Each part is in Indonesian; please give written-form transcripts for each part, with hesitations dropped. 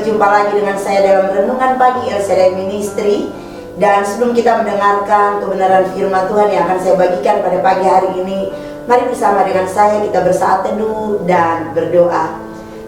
berjumpa lagi dengan saya dalam Renungan Pagi El Shaddai Ministry. Dan sebelum kita mendengarkan kebenaran firman Tuhan yang akan saya bagikan pada pagi hari ini, mari bersama dengan saya kita bersaat teduh dan berdoa.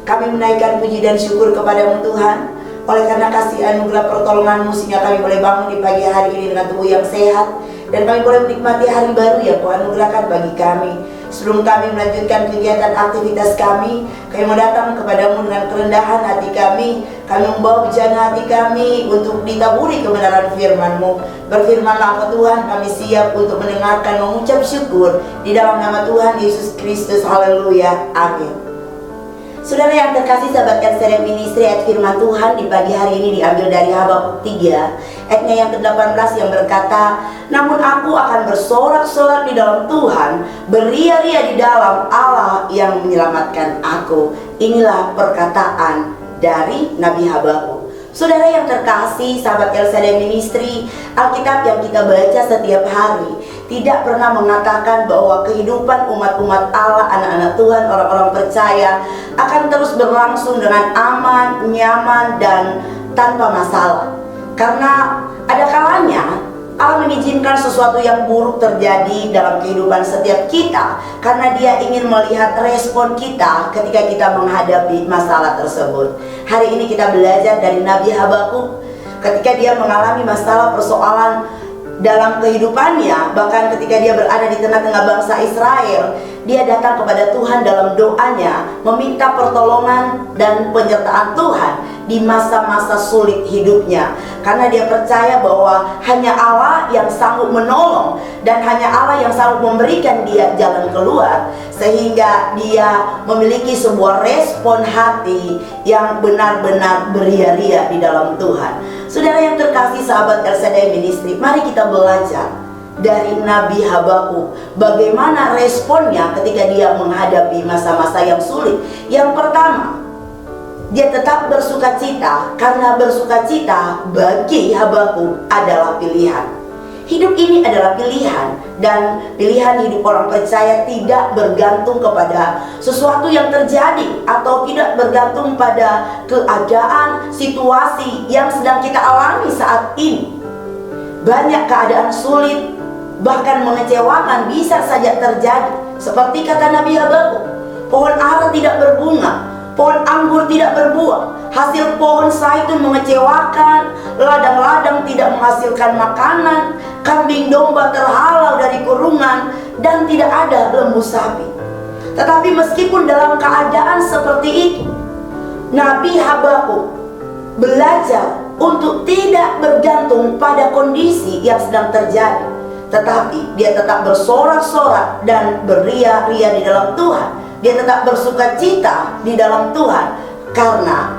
Kami menaikkan puji dan syukur kepada-Mu Tuhan, oleh karena kasih anugerah pertolongan-Mu sehingga kami boleh bangun di pagi hari ini dengan tubuh yang sehat, dan kami boleh menikmati hari baru yang Kau anugerahkan bagi kami. Sebelum kami melanjutkan kegiatan aktivitas kami mau datang kepada-Mu dengan kerendahan hati kami. Kami membawa bejana hati kami untuk ditaburi kebenaran firman-Mu. Berfirmanlah Engkau Tuhan, kami siap untuk mendengarkan, mengucap syukur di dalam nama Tuhan Yesus Kristus. Haleluya, amin. Saudara yang terkasih, sahabat El Shaddai Ministry, ayat firman Tuhan di pagi hari ini diambil dari Habakuk 3 ayatnya yang ke-18 yang berkata, namun aku akan bersorak-sorak di dalam Tuhan, beria-ria di dalam Allah yang menyelamatkan aku. Inilah perkataan dari Nabi Habakuk. Saudara yang terkasih, sahabat El Shaddai Ministry, Alkitab yang kita baca setiap hari tidak pernah mengatakan bahwa kehidupan umat-umat Allah, anak-anak Tuhan, orang-orang percaya akan terus berlangsung dengan aman, nyaman, dan tanpa masalah. Karena ada kalanya Allah mengizinkan sesuatu yang buruk terjadi dalam kehidupan setiap kita, karena Dia ingin melihat respon kita ketika kita menghadapi masalah tersebut. Hari ini kita belajar dari Nabi Habakuk ketika dia mengalami masalah persoalan dalam kehidupannya. Bahkan ketika dia berada di tengah-tengah bangsa Israel, dia datang kepada Tuhan dalam doanya, meminta pertolongan dan penyertaan Tuhan di masa-masa sulit hidupnya. Karena dia percaya bahwa hanya Allah yang sanggup menolong, dan hanya Allah yang sanggup memberikan dia jalan keluar, sehingga dia memiliki sebuah respon hati yang benar-benar beria-ria di dalam Tuhan. Saudara yang terkasih, sahabat El Shaddai Ministry, mari kita belajar dari Nabi Habakuk bagaimana responnya ketika dia menghadapi masa-masa yang sulit. Yang pertama, dia tetap bersukacita, karena bersukacita bagi Habakuk adalah pilihan. Hidup ini adalah pilihan, dan pilihan hidup orang percaya tidak bergantung kepada sesuatu yang terjadi, atau tidak bergantung pada keadaan, situasi yang sedang kita alami saat ini. Banyak keadaan sulit, bahkan mengecewakan bisa saja terjadi. Seperti kata Nabi Habakuk, pohon ara tidak berbunga, pohon anggur tidak berbuah, hasil pohon zaitun mengecewakan, ladang-ladang tidak menghasilkan makanan, kambing domba terhalau dari kurungan, dan tidak ada lembu sapi. Tetapi meskipun dalam keadaan seperti itu, Nabi Habakuk belajar untuk tidak bergantung pada kondisi yang sedang terjadi, tetapi dia tetap bersorak-sorak dan beria-ria di dalam Tuhan. Dia tetap bersukacita di dalam Tuhan, karena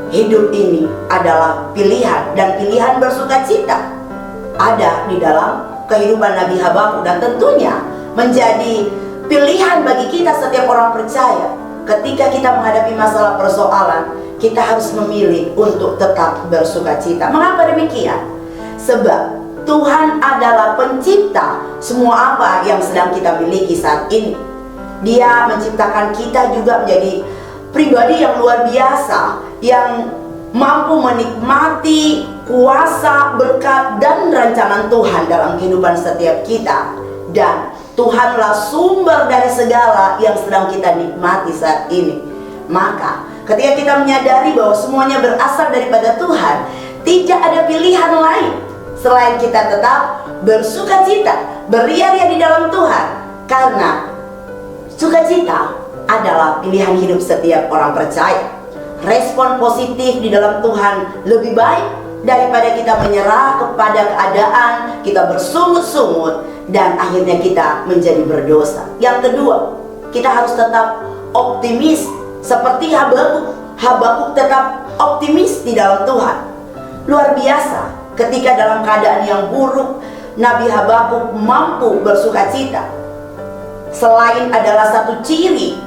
hidup ini adalah pilihan, dan pilihan bersukacita ada di dalam kehidupan Nabi Habakuk. Dan tentunya menjadi pilihan bagi kita setiap orang percaya. Ketika kita menghadapi masalah persoalan, kita harus memilih untuk tetap bersukacita. Mengapa demikian? Sebab Tuhan adalah pencipta semua apa yang sedang kita miliki saat ini. Dia menciptakan kita juga menjadi pribadi yang luar biasa, yang mampu menikmati kuasa, berkat, dan rancangan Tuhan dalam kehidupan setiap kita. Dan Tuhanlah sumber dari segala yang sedang kita nikmati saat ini. Maka ketika kita menyadari bahwa semuanya berasal daripada Tuhan, tidak ada pilihan lain selain kita tetap bersukacita, beria-ria di dalam Tuhan. Karena sukacita adalah pilihan hidup setiap orang percaya. Respon positif di dalam Tuhan lebih baik daripada kita menyerah kepada keadaan, kita bersungut-sungut, dan akhirnya kita menjadi berdosa. Yang kedua, kita harus tetap optimis seperti Habakuk. Habakuk tetap optimis di dalam Tuhan. Luar biasa, ketika dalam keadaan yang buruk, Nabi Habakuk mampu bersukacita. Selain adalah satu ciri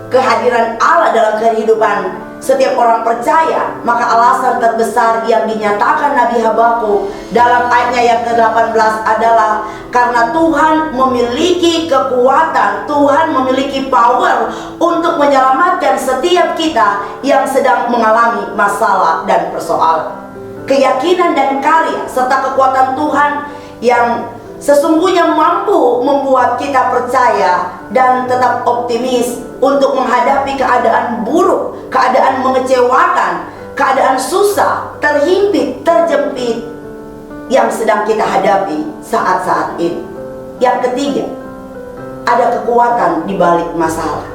kehadiran Allah dalam kehidupan setiap orang percaya, maka alasan terbesar yang dinyatakan Nabi Habakuk dalam ayatnya yang ke-18 adalah karena Tuhan memiliki kekuatan, Tuhan memiliki power untuk menyelamatkan setiap kita yang sedang mengalami masalah dan persoalan. Keyakinan dan karya serta kekuatan Tuhan yang sesungguhnya mampu membuat kita percaya dan tetap optimis untuk menghadapi keadaan buruk, keadaan mengecewakan, keadaan susah, terhimpit, terjepit yang sedang kita hadapi saat-saat ini. Yang ketiga, ada kekuatan di balik masalah.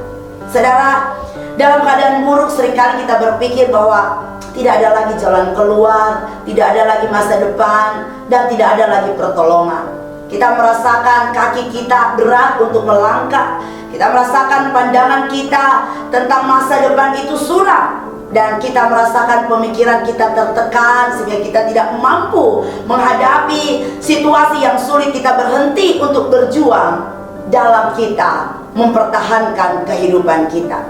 Saudara, dalam keadaan buruk seringkali kita berpikir bahwa tidak ada lagi jalan keluar, tidak ada lagi masa depan, dan tidak ada lagi pertolongan. Kita merasakan kaki kita berat untuk melangkah. Kita merasakan pandangan kita tentang masa depan itu suram. Dan kita merasakan pemikiran kita tertekan sehingga kita tidak mampu menghadapi situasi yang sulit. Kita berhenti untuk berjuang dalam kita mempertahankan kehidupan kita.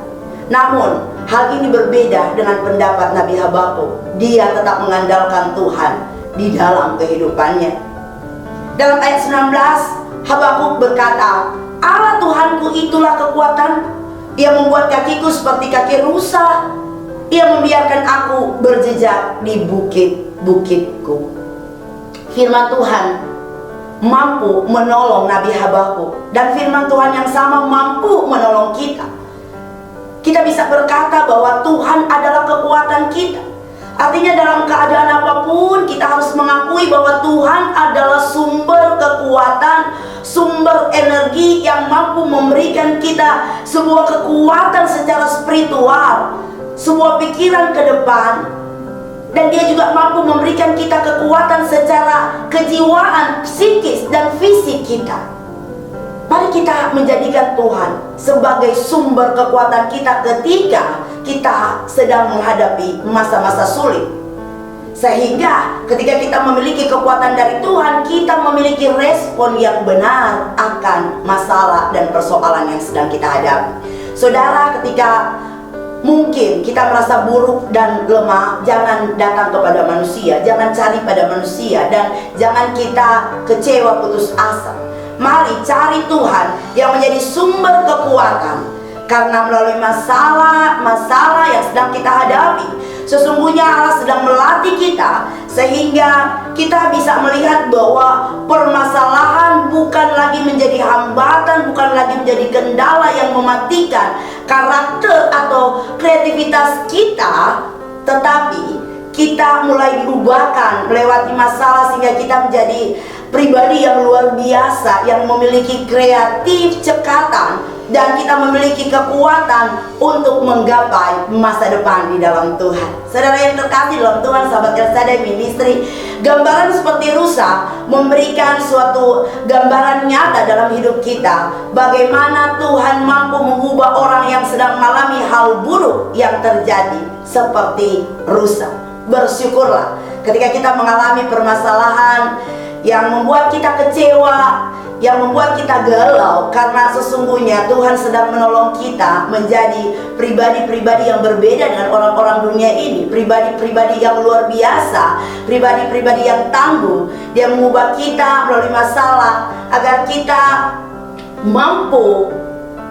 Namun hal ini berbeda dengan pendapat Nabi Habakuk. Dia tetap mengandalkan Tuhan di dalam kehidupannya. Dalam ayat 19, Habakuk berkata, Allah Tuhanku itulah kekuatan. Ia membuat kakiku seperti kaki rusa. Ia membiarkan aku berjejak di bukit-bukitku. Firman Tuhan mampu menolong Nabi Habakuk, dan firman Tuhan yang sama mampu menolong kita. Kita bisa berkata bahwa Tuhan adalah kekuatan kita. Artinya dalam keadaan apapun kita harus mengakui bahwa Tuhan adalah sumber kekuatan, sumber energi yang mampu memberikan kita sebuah kekuatan secara spiritual, sebuah pikiran ke depan. Dan dia juga mampu memberikan kita kekuatan secara kejiwaan, psikis dan fisik kita. Mari kita menjadikan Tuhan sebagai sumber kekuatan kita ketika kita sedang menghadapi masa-masa sulit. Sehingga ketika kita memiliki kekuatan dari Tuhan, kita memiliki respon yang benar akan masalah dan persoalan yang sedang kita hadapi. Saudara, ketika mungkin kita merasa buruk dan lemah, jangan datang kepada manusia, jangan cari pada manusia, dan jangan kita kecewa putus asa. Mari cari Tuhan yang menjadi sumber kekuatan. Karena melalui masalah yang sedang kita hadapi, sesungguhnya Allah sedang melatih kita sehingga kita bisa melihat bahwa permasalahan bukan lagi menjadi hambatan, bukan lagi menjadi kendala yang mematikan karakter atau kreativitas kita, tetapi kita mulai diubahkan melewati masalah sehingga kita menjadi pribadi yang luar biasa, yang memiliki kreatif cekatan, dan kita memiliki kekuatan untuk menggapai masa depan di dalam Tuhan. Saudara yang terkasih dalam Tuhan, sahabat El Shaddai Ministry, gambaran seperti rusa memberikan suatu gambaran nyata dalam hidup kita, bagaimana Tuhan mampu mengubah orang yang sedang mengalami hal buruk yang terjadi seperti rusa. Bersyukurlah ketika kita mengalami permasalahan yang membuat kita kecewa, yang membuat kita galau, karena sesungguhnya Tuhan sedang menolong kita menjadi pribadi-pribadi yang berbeda dengan orang-orang dunia ini, pribadi-pribadi yang luar biasa, pribadi-pribadi yang tangguh. Dia mengubah kita melalui masalah agar kita mampu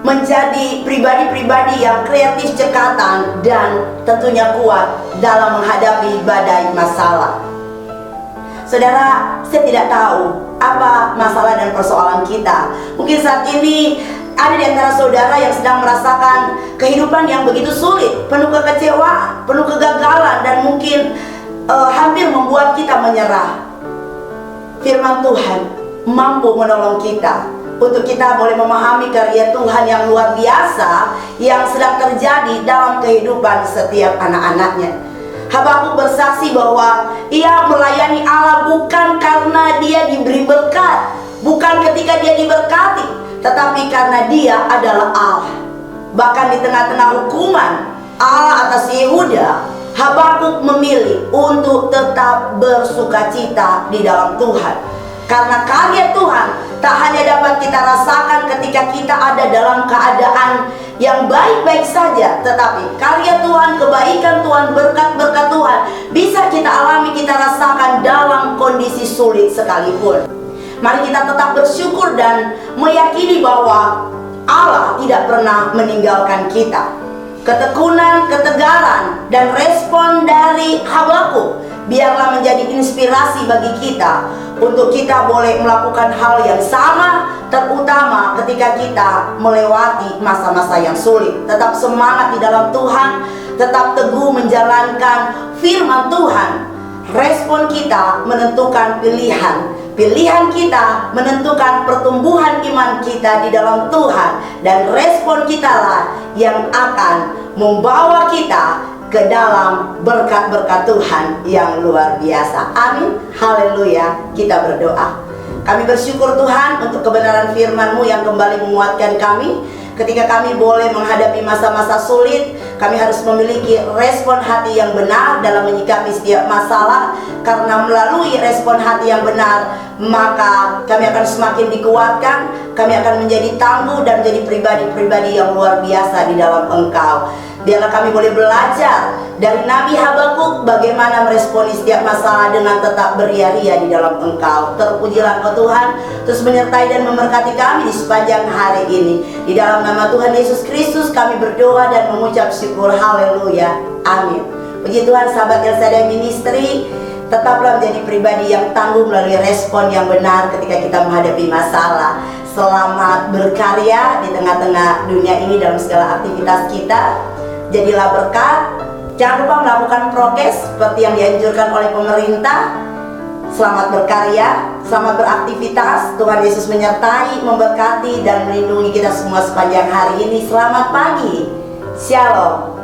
menjadi pribadi-pribadi yang kreatif cekatan dan tentunya kuat dalam menghadapi badai masalah. Saudara, saya tidak tahu apa masalah dan persoalan kita. Mungkin saat ini ada di antara saudara yang sedang merasakan kehidupan yang begitu sulit, penuh kekecewaan, penuh kegagalan, dan mungkin hampir membuat kita menyerah. Firman Tuhan mampu menolong kita untuk kita boleh memahami karya Tuhan yang luar biasa yang sedang terjadi dalam kehidupan setiap anak-anaknya. Habakuk bersaksi bahwa ia melayani Allah bukan karena dia diberi berkat, bukan ketika dia diberkati, tetapi karena dia adalah Allah. Bahkan di tengah-tengah hukuman Allah atas Yehuda, Habakuk memilih untuk tetap bersukacita di dalam Tuhan. Karena karya Tuhan tak hanya dapat kita rasakan ketika kita ada dalam keadaan yang baik-baik saja, tetapi karya Tuhan, kebaikan Tuhan, berkat-berkat Tuhan bisa kita alami, kita rasakan dalam kondisi sulit sekalipun. Mari kita tetap bersyukur dan meyakini bahwa Allah tidak pernah meninggalkan kita. Ketekunan, ketegaran, dan respon dari Habakuk biarlah menjadi inspirasi bagi kita untuk kita boleh melakukan hal yang sama, terutama ketika kita melewati masa-masa yang sulit. Tetap semangat di dalam Tuhan, tetap teguh menjalankan firman Tuhan. Respon kita menentukan pilihan. Pilihan kita menentukan pertumbuhan iman kita di dalam Tuhan. Dan respon kita lah yang akan membawa kita ke dalam berkat-berkat Tuhan yang luar biasa. Amin. Haleluya. Kita berdoa. Kami bersyukur Tuhan untuk kebenaran firman-Mu yang kembali menguatkan kami. Ketika kami boleh menghadapi masa-masa sulit, kami harus memiliki respon hati yang benar dalam menyikapi setiap masalah. Karena melalui respon hati yang benar, maka kami akan semakin dikuatkan. Kami akan menjadi tangguh dan menjadi pribadi-pribadi yang luar biasa di dalam Engkau. Biarlah kami boleh belajar dari Nabi Habakuk bagaimana meresponi setiap masalah dengan tetap beria-ria di dalam Engkau. Terpujilah Engkau Tuhan, terus menyertai dan memberkati kami di sepanjang hari ini. Di dalam nama Tuhan Yesus Kristus kami berdoa dan mengucap syukur. Haleluya. Amin. Puji Tuhan, sahabat El Shaddai Ministry, tetaplah menjadi pribadi yang tangguh melalui respon yang benar ketika kita menghadapi masalah. Selamat berkarya di tengah-tengah dunia ini dalam segala aktivitas kita. Jadilah berkat. Jangan lupa melakukan prokes seperti yang dianjurkan oleh pemerintah. Selamat berkarya, selamat beraktivitas. Tuhan Yesus menyertai, memberkati, dan melindungi kita semua sepanjang hari ini. Selamat pagi. Shalom.